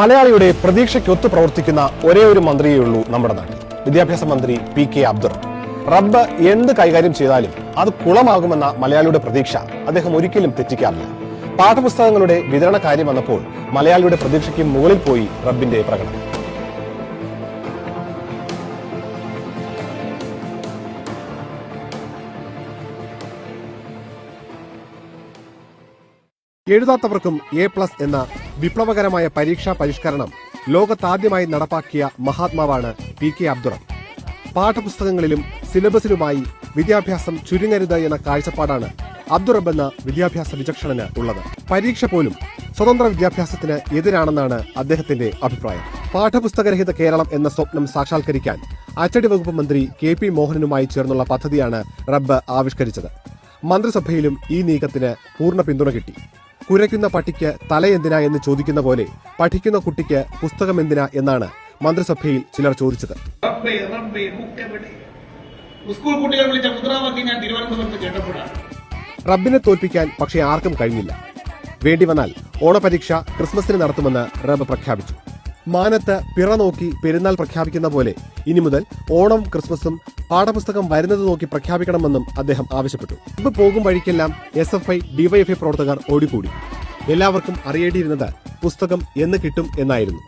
മലയാളിയുടെ പ്രതീക്ഷയ്ക്കൊത്തു പ്രവർത്തിക്കുന്ന ഒരേ ഒരു മന്ത്രിയേ ഉള്ളൂ നമ്മുടെ നാട്ടിൽ, വിദ്യാഭ്യാസ മന്ത്രി PK അബ്ദുൾ. റബ്ബ് എന്ത് കൈകാര്യം ചെയ്താലും അത് കുളമാകുമെന്ന മലയാളിയുടെ പ്രതീക്ഷ അദ്ദേഹം ഒരിക്കലും തെറ്റിക്കാറില്ല. പാഠപുസ്തകങ്ങളുടെ വിതരണ കാര്യം വന്നപ്പോൾ മലയാളിയുടെ പ്രതീക്ഷയ്ക്ക് മുകളിൽ പോയി റബ്ബിന്റെ പ്രകടനം. എഴുതാത്തവർക്കും A+ എന്ന വിപ്ലവകരമായ പരീക്ഷാ പരിഷ്കരണം ലോകത്താദ്യമായി നടപ്പാക്കിയ മഹാത്മാവാണ് PK അബ്ദുൾ. പാഠപുസ്തകങ്ങളിലും സിലബസിലുമായി വിദ്യാഭ്യാസം ചുരുങ്ങരുത് എന്ന കാഴ്ചപ്പാടാണ് അബ്ദുൾ റബ്ബ് എന്ന വിദ്യാഭ്യാസ വിചക്ഷണന് ഉള്ളത്. പരീക്ഷ പോലും സ്വതന്ത്ര വിദ്യാഭ്യാസത്തിന് എതിരാണെന്നാണ് അദ്ദേഹത്തിന്റെ അഭിപ്രായം. പാഠപുസ്തകരഹിത കേരളം എന്ന സ്വപ്നം സാക്ഷാത്കരിക്കാൻ അച്ചടി വകുപ്പ് മന്ത്രി KP മോഹനനുമായി ചേർന്നുള്ള പദ്ധതിയാണ് റബ്ബ് ആവിഷ്കരിച്ചത്. മന്ത്രിസഭയിലും ഈ നീക്കത്തിന് പൂർണ്ണ പിന്തുണ കിട്ടി. കുരയ്ക്കുന്ന പട്ടിക്ക് തലയെന്തിനാ എന്ന് ചോദിക്കുന്ന പോലെ പഠിക്കുന്ന കുട്ടിക്ക് പുസ്തകം എന്തിനാ എന്നാണ് മന്ത്രിസഭയിൽ ചിലർ ചോദിച്ചത്. റബ്ബിനെ തോൽപ്പിക്കാൻ പക്ഷേ ആർക്കും കഴിഞ്ഞില്ല. വേണ്ടി വന്നാൽ ഓണപരീക്ഷ ക്രിസ്മസിന് നടത്തുമെന്ന് റബ്ബ് പ്രഖ്യാപിച്ചു. മാനത്ത് പിറ നോക്കി പെരുന്നാൾ പ്രഖ്യാപിക്കുന്ന പോലെ ഇനി മുതൽ ഓണം ക്രിസ്മസും പാഠപുസ്തകം വരുന്നത് നോക്കി പ്രഖ്യാപിക്കണമെന്നും അദ്ദേഹം ആവശ്യപ്പെട്ടു. റബ്ബ് പോകും വഴിക്കെല്ലാം SFI DYFI പ്രവർത്തകർ ഓടിക്കൂടി. എല്ലാവർക്കും അറിയേണ്ടിയിരുന്നത് പുസ്തകം എന്ന് കിട്ടും എന്നായിരുന്നു.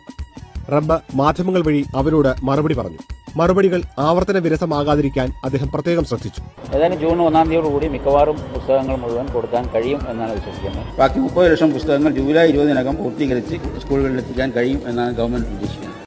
റബ്ബ് മാധ്യമങ്ങൾ വഴി അവരോട് മറുപടി പറഞ്ഞു. മറുപടികൾ ആവർത്തന വിരസമാകാതിരിക്കാൻ അദ്ദേഹം പ്രത്യേകം ശ്രദ്ധിച്ചു. ഏതായാലും ജൂൺ 1-ാം തീയതിയോടുകൂടി മിക്കവാറും പുസ്തകങ്ങൾ മുഴുവൻ കൊടുക്കാൻ കഴിയും എന്നാണ് വിശ്വസിക്കുന്നത്. ബാക്കി 30 ലക്ഷം പുസ്തകങ്ങൾ ജൂലൈ 20-നകം പൂർത്തീകരിച്ച് സ്കൂളുകളിൽ എത്തിക്കാൻ കഴിയും എന്നാണ് ഗവൺമെന്റ് ഉദ്ദേശിക്കുന്നത്.